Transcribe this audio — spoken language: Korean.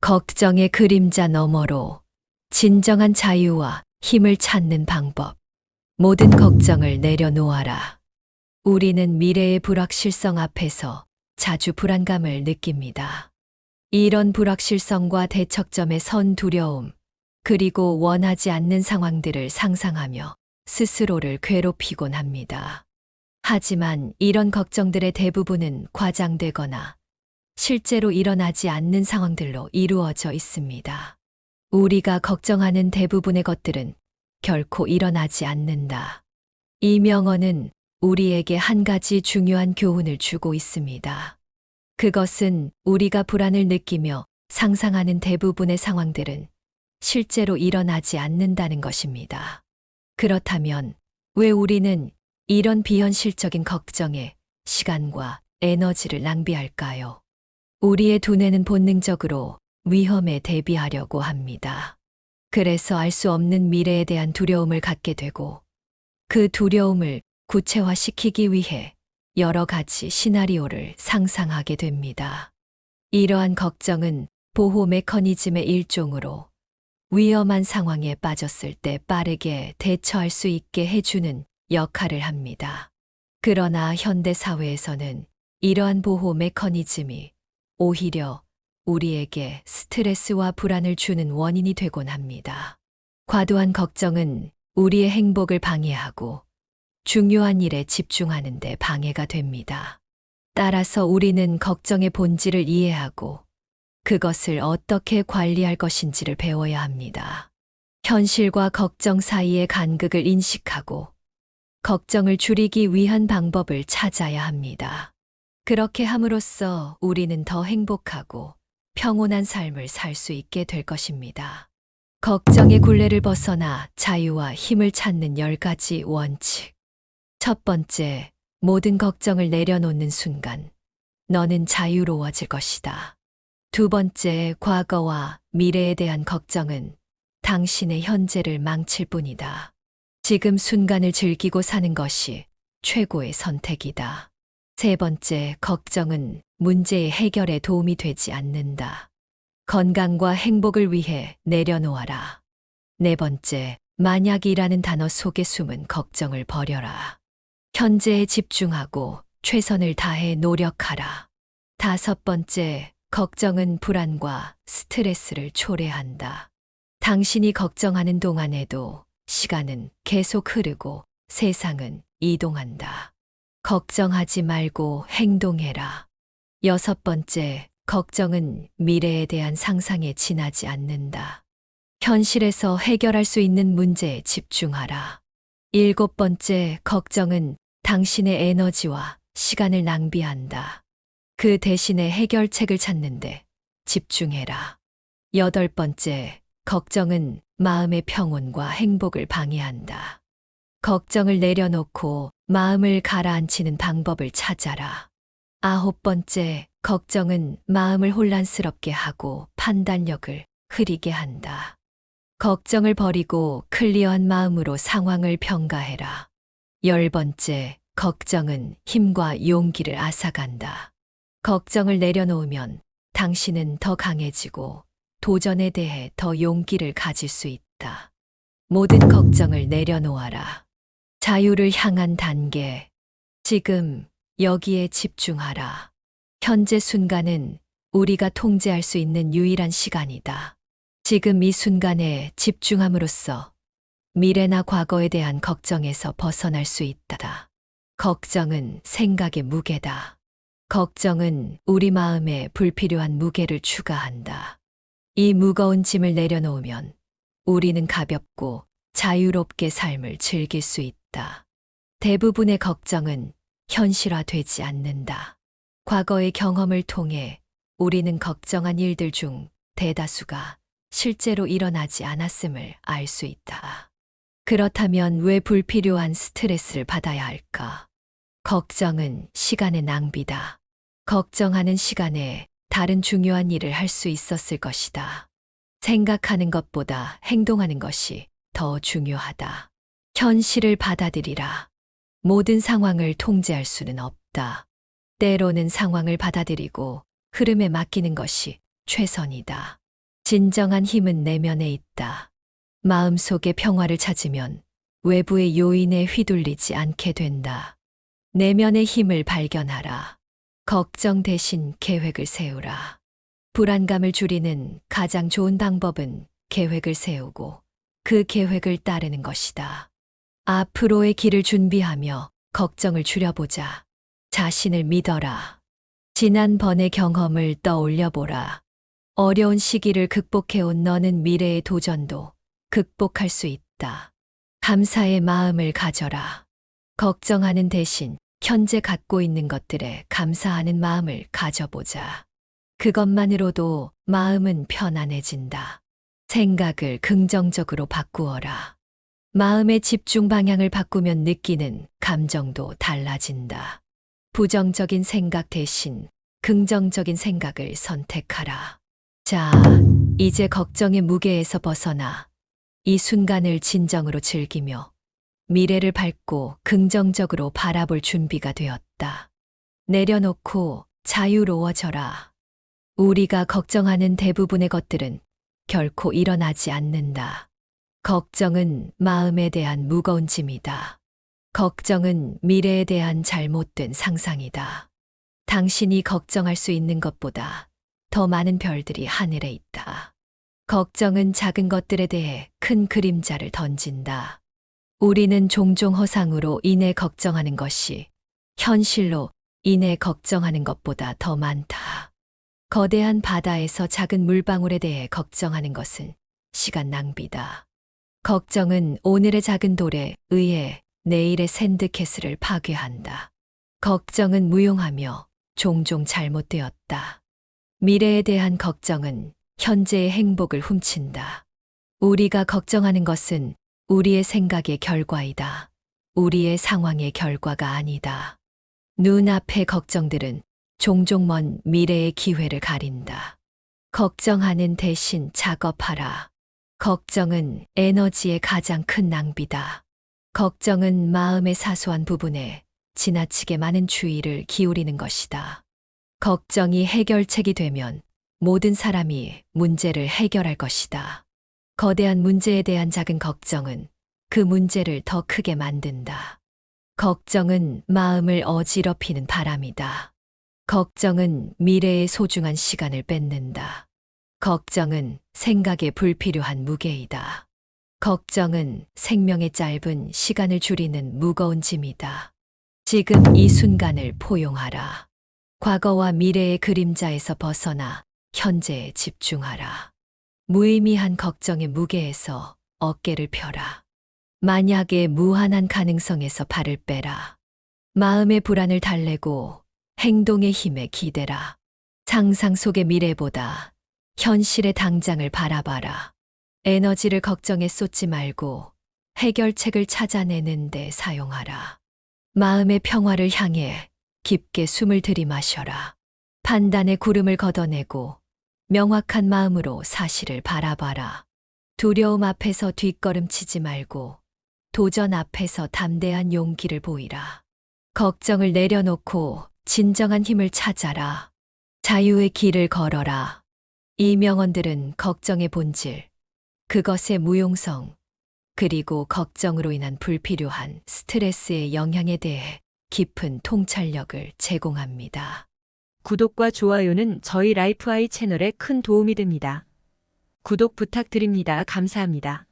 걱정의 그림자 너머로 진정한 자유와 힘을 찾는 방법. 모든 걱정을 내려놓아라. 우리는 미래의 불확실성 앞에서 자주 불안감을 느낍니다. 이런 불확실성과 대척점에 선 두려움, 그리고 원하지 않는 상황들을 상상하며 스스로를 괴롭히곤 합니다. 하지만 이런 걱정들의 대부분은 과장되거나 실제로 일어나지 않는 상황들로 이루어져 있습니다. 우리가 걱정하는 대부분의 것들은 결코 일어나지 않는다. 이 명언은 우리에게 한 가지 중요한 교훈을 주고 있습니다. 그것은 우리가 불안을 느끼며 상상하는 대부분의 상황들은 실제로 일어나지 않는다는 것입니다. 그렇다면 왜 우리는 이런 비현실적인 걱정에 시간과 에너지를 낭비할까요? 우리의 두뇌는 본능적으로 위험에 대비하려고 합니다. 그래서 알 수 없는 미래에 대한 두려움을 갖게 되고 그 두려움을 구체화시키기 위해 여러 가지 시나리오를 상상하게 됩니다. 이러한 걱정은 보호 메커니즘의 일종으로 위험한 상황에 빠졌을 때 빠르게 대처할 수 있게 해주는 역할을 합니다. 그러나 현대 사회에서는 이러한 보호 메커니즘이 오히려 우리에게 스트레스와 불안을 주는 원인이 되곤 합니다. 과도한 걱정은 우리의 행복을 방해하고 중요한 일에 집중하는 데 방해가 됩니다. 따라서 우리는 걱정의 본질을 이해하고 그것을 어떻게 관리할 것인지를 배워야 합니다. 현실과 걱정 사이의 간극을 인식하고 걱정을 줄이기 위한 방법을 찾아야 합니다. 그렇게 함으로써 우리는 더 행복하고 평온한 삶을 살 수 있게 될 것입니다. 걱정의 굴레를 벗어나 자유와 힘을 찾는 10가지 원칙. 첫 번째, 모든 걱정을 내려놓는 순간, 너는 자유로워질 것이다. 두 번째, 과거와 미래에 대한 걱정은 당신의 현재를 망칠 뿐이다. 지금 순간을 즐기고 사는 것이 최고의 선택이다. 세 번째, 걱정은 문제의 해결에 도움이 되지 않는다. 건강과 행복을 위해 내려놓아라. 네 번째, 만약이라는 단어 속에 숨은 걱정을 버려라. 현재에 집중하고 최선을 다해 노력하라. 다섯 번째, 걱정은 불안과 스트레스를 초래한다. 당신이 걱정하는 동안에도 시간은 계속 흐르고 세상은 이동한다. 걱정하지 말고 행동해라. 여섯 번째, 걱정은 미래에 대한 상상에 지나지 않는다. 현실에서 해결할 수 있는 문제에 집중하라. 일곱 번째, 걱정은 당신의 에너지와 시간을 낭비한다. 그 대신에 해결책을 찾는데 집중해라. 여덟 번째, 걱정은 마음의 평온과 행복을 방해한다. 걱정을 내려놓고 마음을 가라앉히는 방법을 찾아라. 아홉 번째, 걱정은 마음을 혼란스럽게 하고 판단력을 흐리게 한다. 걱정을 버리고 클리어한 마음으로 상황을 평가해라. 열 번째, 걱정은 힘과 용기를 앗아간다. 걱정을 내려놓으면 당신은 더 강해지고 도전에 대해 더 용기를 가질 수 있다. 모든 걱정을 내려놓아라. 자유를 향한 단계. 지금 여기에 집중하라. 현재 순간은 우리가 통제할 수 있는 유일한 시간이다. 지금 이 순간에 집중함으로써 미래나 과거에 대한 걱정에서 벗어날 수 있다. 걱정은 생각의 무게다. 걱정은 우리 마음에 불필요한 무게를 추가한다. 이 무거운 짐을 내려놓으면 우리는 가볍고 자유롭게 삶을 즐길 수 있다. 대부분의 걱정은 현실화되지 않는다. 과거의 경험을 통해 우리는 걱정한 일들 중 대다수가 실제로 일어나지 않았음을 알 수 있다. 그렇다면 왜 불필요한 스트레스를 받아야 할까? 걱정은 시간의 낭비다. 걱정하는 시간에 다른 중요한 일을 할 수 있었을 것이다. 생각하는 것보다 행동하는 것이 더 중요하다. 현실을 받아들이라. 모든 상황을 통제할 수는 없다. 때로는 상황을 받아들이고 흐름에 맡기는 것이 최선이다. 진정한 힘은 내면에 있다. 마음속의 평화를 찾으면 외부의 요인에 휘둘리지 않게 된다. 내면의 힘을 발견하라. 걱정 대신 계획을 세우라. 불안감을 줄이는 가장 좋은 방법은 계획을 세우고 그 계획을 따르는 것이다. 앞으로의 길을 준비하며 걱정을 줄여보자. 자신을 믿어라. 지난번의 경험을 떠올려 보라. 어려운 시기를 극복해온 너는 미래의 도전도 극복할 수 있다. 감사의 마음을 가져라. 걱정하는 대신 현재 갖고 있는 것들에 감사하는 마음을 가져보자. 그것만으로도 마음은 편안해진다. 생각을 긍정적으로 바꾸어라. 마음의 집중 방향을 바꾸면 느끼는 감정도 달라진다. 부정적인 생각 대신 긍정적인 생각을 선택하라. 자, 이제 걱정의 무게에서 벗어나 이 순간을 진정으로 즐기며 미래를 밝고 긍정적으로 바라볼 준비가 되었다. 내려놓고 자유로워져라. 우리가 걱정하는 대부분의 것들은 결코 일어나지 않는다. 걱정은 마음에 대한 무거운 짐이다. 걱정은 미래에 대한 잘못된 상상이다. 당신이 걱정할 수 있는 것보다 더 많은 별들이 하늘에 있다. 걱정은 작은 것들에 대해 큰 그림자를 던진다. 우리는 종종 허상으로 인해 걱정하는 것이 현실로 인해 걱정하는 것보다 더 많다. 거대한 바다에서 작은 물방울에 대해 걱정하는 것은 시간 낭비다. 걱정은 오늘의 작은 돌에 의해 내일의 샌드캐슬을 파괴한다. 걱정은 무용하며 종종 잘못되었다. 미래에 대한 걱정은 현재의 행복을 훔친다. 우리가 걱정하는 것은 우리의 생각의 결과이다. 우리의 상황의 결과가 아니다. 눈앞의 걱정들은 종종 먼 미래의 기회를 가린다. 걱정하는 대신 작업하라. 걱정은 에너지의 가장 큰 낭비다. 걱정은 마음의 사소한 부분에 지나치게 많은 주의를 기울이는 것이다. 걱정이 해결책이 되면 모든 사람이 문제를 해결할 것이다. 거대한 문제에 대한 작은 걱정은 그 문제를 더 크게 만든다. 걱정은 마음을 어지럽히는 바람이다. 걱정은 미래의 소중한 시간을 뺏는다. 걱정은 생각에 불필요한 무게이다. 걱정은 생명의 짧은 시간을 줄이는 무거운 짐이다. 지금 이 순간을 포용하라. 과거와 미래의 그림자에서 벗어나 현재에 집중하라. 무의미한 걱정의 무게에서 어깨를 펴라. 만약의 무한한 가능성에서 발을 빼라. 마음의 불안을 달래고 행동의 힘에 기대라. 상상 속의 미래보다 현실의 당장을 바라봐라. 에너지를 걱정에 쏟지 말고 해결책을 찾아내는 데 사용하라. 마음의 평화를 향해 깊게 숨을 들이마셔라. 판단의 구름을 걷어내고 명확한 마음으로 사실을 바라봐라. 두려움 앞에서 뒷걸음치지 말고 도전 앞에서 담대한 용기를 보이라. 걱정을 내려놓고 진정한 힘을 찾아라. 자유의 길을 걸어라. 이 명언들은 걱정의 본질, 그것의 무용성, 그리고 걱정으로 인한 불필요한 스트레스의 영향에 대해 깊은 통찰력을 제공합니다. 구독과 좋아요는 저희 라이프아이 채널에 큰 도움이 됩니다. 구독 부탁드립니다. 감사합니다.